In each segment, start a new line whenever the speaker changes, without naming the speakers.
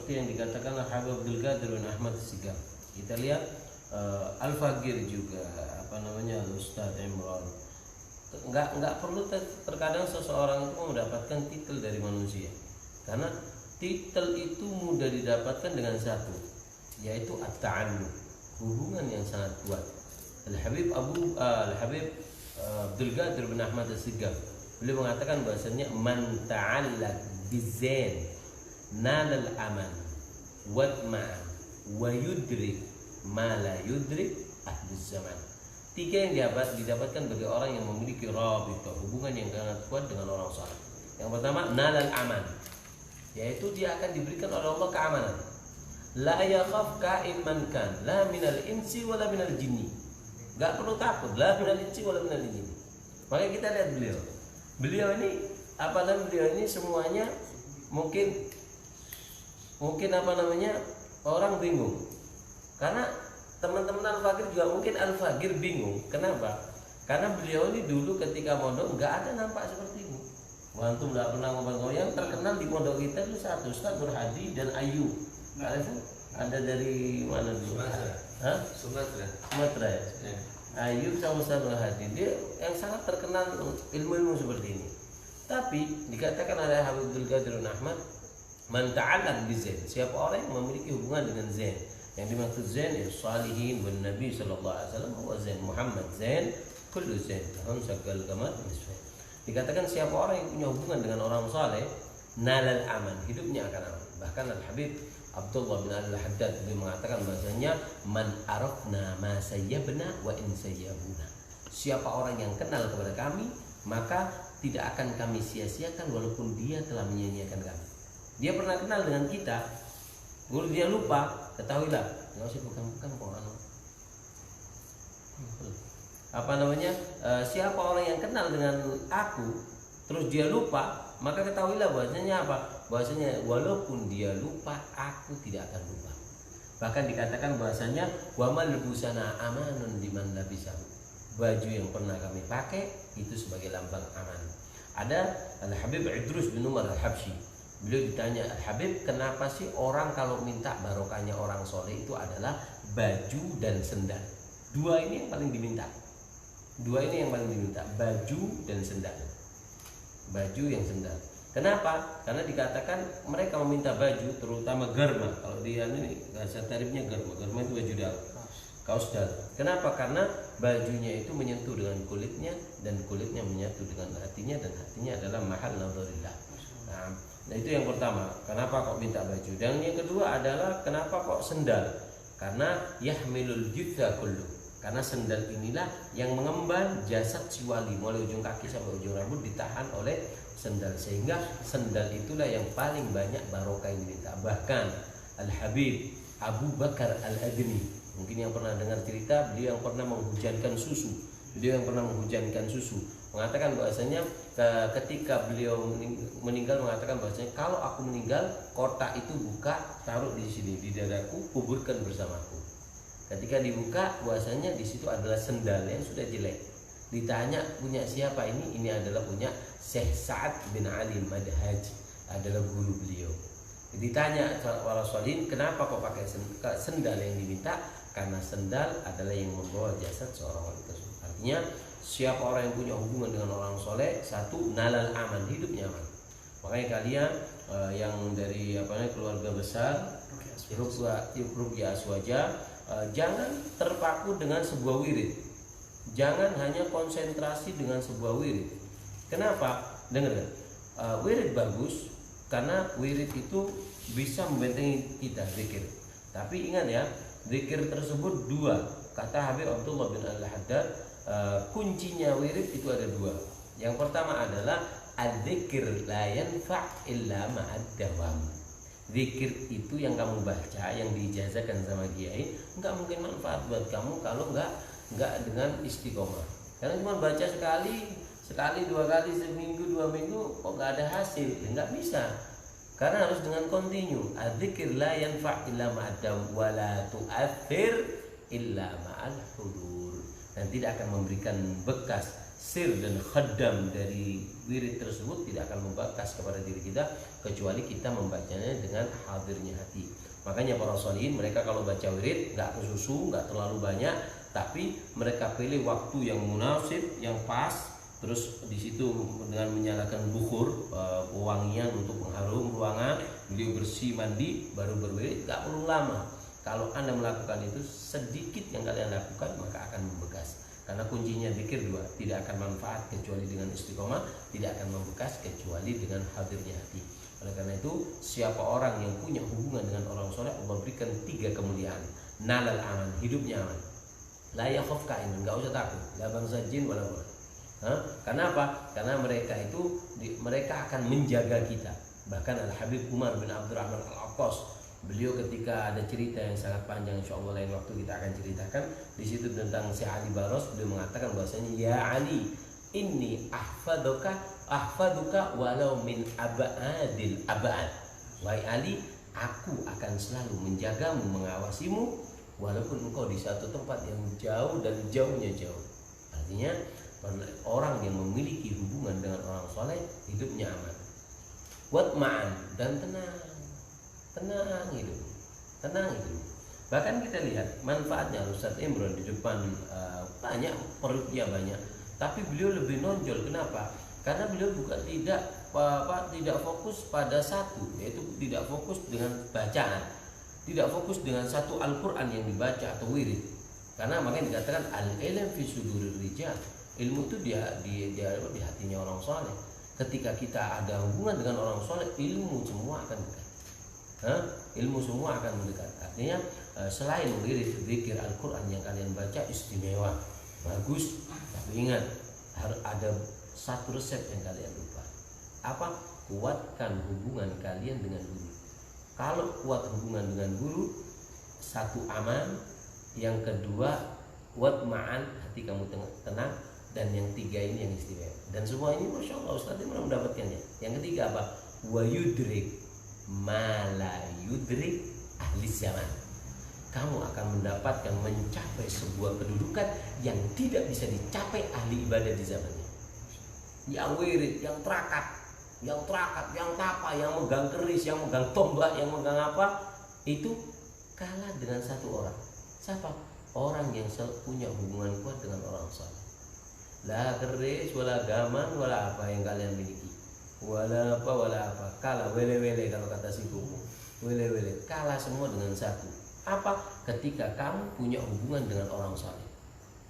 seperti yang dikatakan Habib Abdul Qadir bin Ahmad Sigaf. Kita lihat Al-Faqir juga, Ustadz Imran. Nggak perlu terkadang seseorang itu mendapatkan titel dari manusia, karena titel itu mudah didapatkan dengan satu, yaitu at-ta'alluq, hubungan yang sangat kuat. Al-Habib Abdul Qadir bin Ahmad Sigaf, beliau mengatakan bahasanya man ta'allaq bizain nalal aman watma'an wa yudrik ma la yudrik ahlus zaman. 3 yang didapatkan bagi orang yang memiliki rabita, hubungan yang sangat kuat dengan orang saleh. Yang pertama, nalal aman, yaitu dia akan diberikan oleh Allah keamanan. La yakhaf ka'in man kan, la minal insi wala minal jinni. Gak perlu takut, la minal insi wala minal jinni. Makanya kita lihat beliau ini semuanya mungkin orang bingung, karena teman-teman Al-Faqir juga mungkin Al-Faqir bingung. Kenapa? Karena beliau ini dulu ketika mondok nggak ada nampak seperti ini. Antum nggak pernah ngomong. Yang terkenal di pondok kita itu satu Ustaz Nur Hadi dan Ayu. Ada dari mana dulu? Sumatera ya. Ayu sama Ustaz Nur Hadi, dia yang sangat terkenal ilmu-ilmu seperti ini. Tapi dikatakan oleh Habib Abdul Qadir bin Ahmad, man ta'allaq bizain, siapa orang yang memiliki hubungan dengan zain. Yang dimaksud zain ya salihin wan nabi sallallahu alaihi wasallam wa zain Muhammad zain kullu zain tahun sagal gamat misfah. Dikatakan siapa orang yang punya hubungan dengan orang saleh, nalal aman, hidupnya akan aman. Bahkan Al-Habib Abdullah bin Al-Haddad beliau mengatakan bahasanya man arafna ma sayyabna wa in sayyabuna. Siapa orang yang kenal kepada kami, maka tidak akan kami sia-siakan walaupun dia telah menyia-nyiakan kami. Dia pernah kenal dengan kita, kalau dia lupa, ketahuilah, nggak usah bukan siapa orang yang kenal dengan aku, terus dia lupa, maka ketahuilah bahwasanya bahwasanya walaupun dia lupa, aku tidak akan lupa. Bahkan dikatakan bahwasanya wa mal busana amanun liman labisahu, baju yang pernah kami pakai itu sebagai lambang aman. Ada Al-Habib Idrus bin Umar Al-Habsyi, beliau ditanya, Al-Habib, kenapa sih orang kalau minta barokahnya orang soleh itu adalah baju dan sendal? Dua ini yang paling diminta, baju dan sendal. Baju yang sendal. Kenapa? Karena dikatakan mereka meminta baju, terutama garma. Kalau dia ini bahasa tarifnya garma itu baju dalam, kaos dalam. Kenapa? Karena bajunya itu menyentuh dengan kulitnya, dan kulitnya menyatu dengan hatinya, dan hatinya adalah mahal nadharillah. Nah itu yang pertama, kenapa kok minta baju. Dan yang kedua adalah kenapa kok sendal. Karena yahmilul jitha kullu, karena sendal inilah yang mengemban jasad si wali, mulai ujung kaki sampai ujung rambut ditahan oleh sendal, sehingga sendal itulah yang paling banyak barokah yang diminta. Bahkan Al-Habib Abu Bakar Al-Adni, mungkin yang pernah dengar cerita, beliau yang pernah menghujankan susu, mengatakan bahwasanya ketika beliau meninggal, mengatakan bahwasanya kalau aku meninggal, kotak itu buka, taruh di sini di dadaku, kuburkan bersamaku. Ketika dibuka, bahwasanya di situ adalah sendal yang sudah jelek. Ditanya punya siapa ini? Ini adalah punya Syekh Sa'ad bin Ali Madhaji, adalah guru beliau. Ditanya para sholihin, kenapa kok pakai sendal yang diminta? Karena sendal adalah yang membawa jasad seorang wali tersebut. Artinya siapa orang yang punya hubungan dengan orang soleh, satu, nalal aman, hidupnya aman. Makanya kalian yang dari keluarga besar Ruqyah Aswaja, jangan terpaku dengan sebuah wirid. Jangan hanya konsentrasi dengan sebuah wirid. Kenapa? Dengar, wirid bagus karena wirid itu bisa membentengi kita zikir. Tapi ingat ya, zikir tersebut dua. Kata Habib Abdullah bin Al-Haddad, kuncinya wirid itu ada dua. Yang pertama adalah adzikir la yanfa' illa ma'ad dawam. Zikir itu yang kamu baca, yang diijazahkan sama kiai, enggak mungkin manfaat buat kamu kalau enggak dengan istiqomah. Karena cuma baca sekali, dua kali, seminggu, 2 minggu kok enggak ada hasil, enggak bisa. Karena harus dengan kontinu. Adzikir la yanfa' illa ma'ad dawam wa la tu'athir illa ma'al hudur. Dan tidak akan memberikan bekas sir dan khaddam dari wirid tersebut tidak akan membekas kepada diri kita kecuali kita membacanya dengan hadirnya hati. Makanya para sholihin mereka kalau baca wirid nggak kesusu, nggak terlalu banyak, tapi mereka pilih waktu yang munasib, yang pas. Terus di situ dengan menyalakan bukhur, pewangian untuk mengharum ruangan, beliau bersih mandi baru berwirid, nggak perlu lama. Kalau Anda melakukan itu sedikit yang kalian lakukan maka akan membekas. Karena kuncinya zikir dua, tidak akan manfaat kecuali dengan istiqomah, tidak akan membekas kecuali dengan hadirnya hati. Oleh karena itu, siapa orang yang punya hubungan dengan orang soleh, Allah berikan 3 kemuliaan. Nalal aman, hidupnya aman. La yakhaf ka'in, enggak usah takut. La bangsa jin wala wala. Karena apa? Karena mereka akan menjaga kita. Bahkan Al-Habib Umar bin Abdurrahman Al-Aqas, beliau ketika ada cerita yang sangat panjang, insya Allah lain waktu kita akan ceritakan di situ tentang Syekh Ali Baros. Beliau mengatakan bahwasanya, ya Ali, inni ahfaduka walau min abadil abad. Wahai Ali, aku akan selalu menjagamu, mengawasimu walaupun engkau di satu tempat yang jauh dan jauhnya jauh. Artinya orang yang memiliki hubungan dengan orang soleh hidupnya aman, watma'an, dan tenang hidup. Bahkan kita lihat manfaatnya Ustaz Imron di depan banyak perutnya banyak, tapi beliau lebih nonjol. Kenapa? Karena beliau bukan tidak fokus pada satu, yaitu tidak fokus dengan bacaan, tidak fokus dengan satu Al-Quran yang dibaca atau wirid. Karena makanya dikatakan al-ilm fi sudurir rijal, ilmu itu di hatinya orang soleh. Ketika kita ada hubungan dengan orang soleh, ilmu semua akan dekat. Ilmu semua akan mendekat. Artinya selain wirid zikir Al-Quran yang kalian baca istimewa, bagus, tapi ingat harus ada satu resep yang kalian lupa. Apa? Kuatkan hubungan kalian dengan guru. Kalau kuat hubungan dengan guru, satu aman, yang kedua watma'an, hati kamu tenang, dan yang 3 ini yang istimewa. Dan semua ini Masya Allah Ustaz ini mendapatkannya. Yang ketiga apa? Wa yudrik mala yudrik ahli zaman. Kamu akan mendapatkan mencapai sebuah kedudukan yang tidak bisa dicapai ahli ibadah di zamannya. Yang wirid, yang terakat, yang tapa, yang megang keris, yang megang tombak, yang megang apa, itu kalah dengan satu orang. Siapa? Orang yang punya hubungan kuat dengan orang saleh. La keris, wala gaman, wala apa yang kalian miliki. Wala apa, kalah wele-wele kalau kata si kumu. Wele-wele, kalah semua dengan satu. Apa? Ketika kamu punya hubungan dengan orang saleh.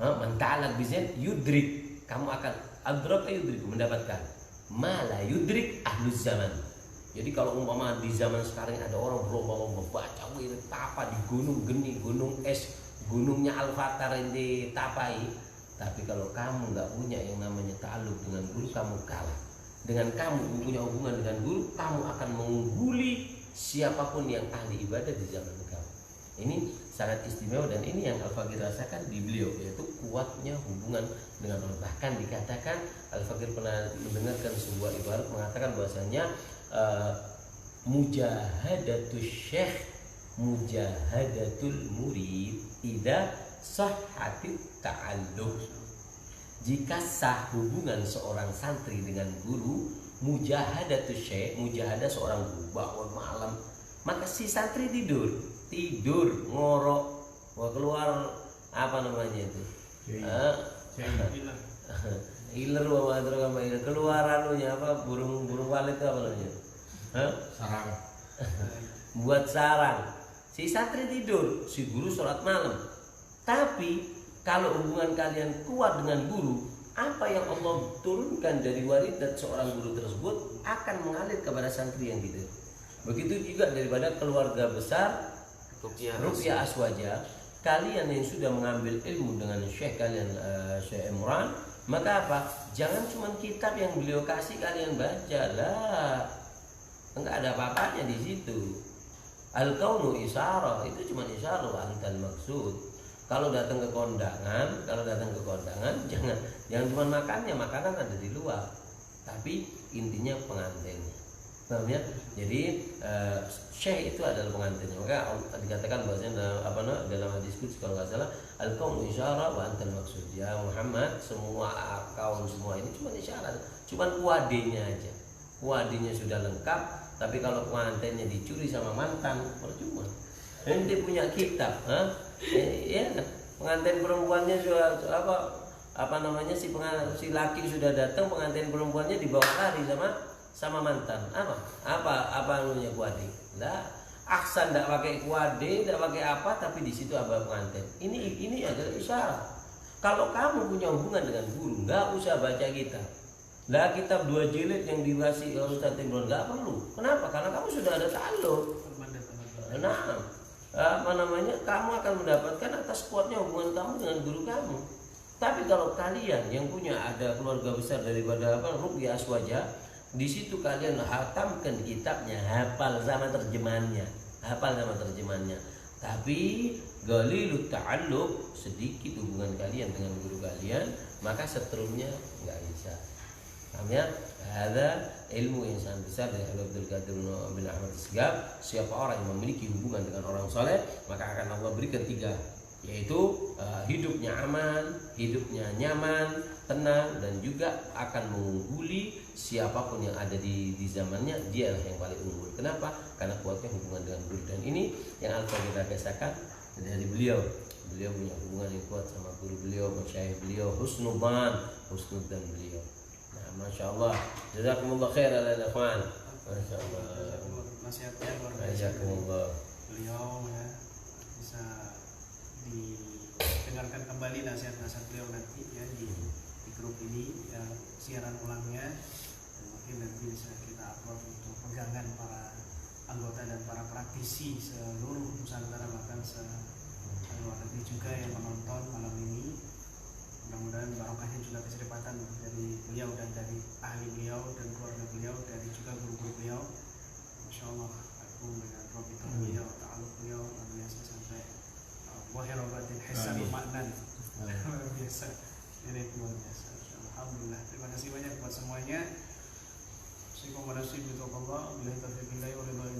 Mentalak bizan yudrik, kamu akan adraka yudrik, mendapatkan mala yudrik ahluz zaman. Jadi kalau umpama di zaman sekarang ada orang berlomba-lomba baca wirid tapa di gunung geni, gunung es, gunungnya Al-Fatar yang ditapai. Tapi kalau kamu nggak punya yang namanya ta'alluq dengan guru, kamu kalah. Dengan kamu punya hubungan dengan guru, kamu akan mengungguli siapapun yang ahli ibadah di zaman kamu. Ini sangat istimewa dan ini yang Al-Faqir rasakan di beliau, yaitu kuatnya hubungan dengan Allah. Bahkan dikatakan Al-Faqir pernah mendengarkan sebuah ibarat mengatakan bahwasanya mujahadatul syekh mujahadatul murid idza sahhatit ta'alluq. Jika sah hubungan seorang santri dengan guru, mujahadatul syekh, mujahadah seorang guru bangun malam, maka si santri tidur ngorok, wah keluar apa namanya itu, iler, keluar anunya apa, burung walet itu apa namanya, sarang, buat sarang. Si santri tidur, si guru sholat malam. Tapi kalau hubungan kalian kuat dengan guru, apa yang Allah turunkan dari waridat seorang guru tersebut akan mengalir kepada santri yang tidur. Begitu juga daripada keluarga besar Ruqyah Aswaja, kalian yang sudah mengambil ilmu dengan syekh kalian, Syekh Imran, maka apa? Jangan cuma kitab yang beliau kasih kalian baca lah, enggak ada apa-apanya di situ. Al-kaunu isyarah, itu cuma isyarah, antal maksud. Kalau datang ke kondangan, jangan cuma makannya, makanan ada di luar. Tapi intinya pengantinnya. Paham ya? Jadi syekh itu adalah pengantinnya. Maka dikatakan bahasanya dalam hadis qudsi kalau nggak salah, al-qaum isyarah wa antal maksud. Ya Muhammad, semua kaum semua ini cuma isyarat, cuma kuadenya aja. Kuadenya sudah lengkap, tapi kalau pengantinnya dicuri sama mantan, percuma. Ente punya kitab, ya pengantin perempuannya sudah si laki sudah datang, pengantin perempuannya dibawa lari sama mantan. Apa anunya kuade? Lah, aksan tidak pakai kuade, tidak pakai apa, tapi di situ apa pengantin. Ini adalah isyarat. Kalau kamu punya hubungan dengan guru, nggak usah baca kitab. Lah kitab 2 jilid yang diwasi Ustaz Imron nggak perlu. Kenapa? Karena kamu sudah ada ta'alluq. Kamu akan mendapatkan atas kuatnya hubungan kamu dengan guru kamu. Tapi kalau kalian yang punya ada keluarga besar daripada Ruqyah Aswaja, di situ kalian hatamkan kitabnya, hafal sama terjemahannya. Tapi galilut ta'alluq, sedikit hubungan kalian dengan guru kalian, maka seterusnya nggak bisa. Paham ya? Ada ilmu yang sangat besar dari Abdul Qadir bin Ahmad Segaf. Siapa orang yang memiliki hubungan dengan orang soleh, maka akan Allah berikan 3, yaitu hidupnya aman, hidupnya nyaman, tenang, dan juga akan mengungguli siapapun yang ada di zamannya. Dialah yang paling unggul. Kenapa? Karena kuatnya hubungan dengan guru. Dan ini yang Alfa kita kisahkan dari beliau. Beliau punya hubungan yang kuat sama guru beliau, masyayikh beliau, husnudzan beliau. Nah, Masya Allah, jazakumullah khair ala ikhwan. Masya Allah.
Nasihatnya luar biasa. Beliau ya bisa didengarkan kembali nasihat-nasihat beliau nanti ya di grup ini ya, siaran ulangnya, dan mungkin nanti bisa kita upload untuk pegangan para anggota dan para praktisi seluruh Nusantara, bahkan luar negeri juga yang menonton malam ini. Mudah-mudahan barokahnya juga kesempatan dari beliau dan dari ahli beliau dan keluarga beliau, dari juga guru-guru beliau. Masya Allah, aku dengan Robitul beliau, ta'aluk beliau luar biasa sampai wahirabatin hisan maknan luar biasa. Ini luar biasa. Alhamdulillah, terima kasih banyak buat semuanya. Assalamualaikum warahmatullahi wabarakatuh.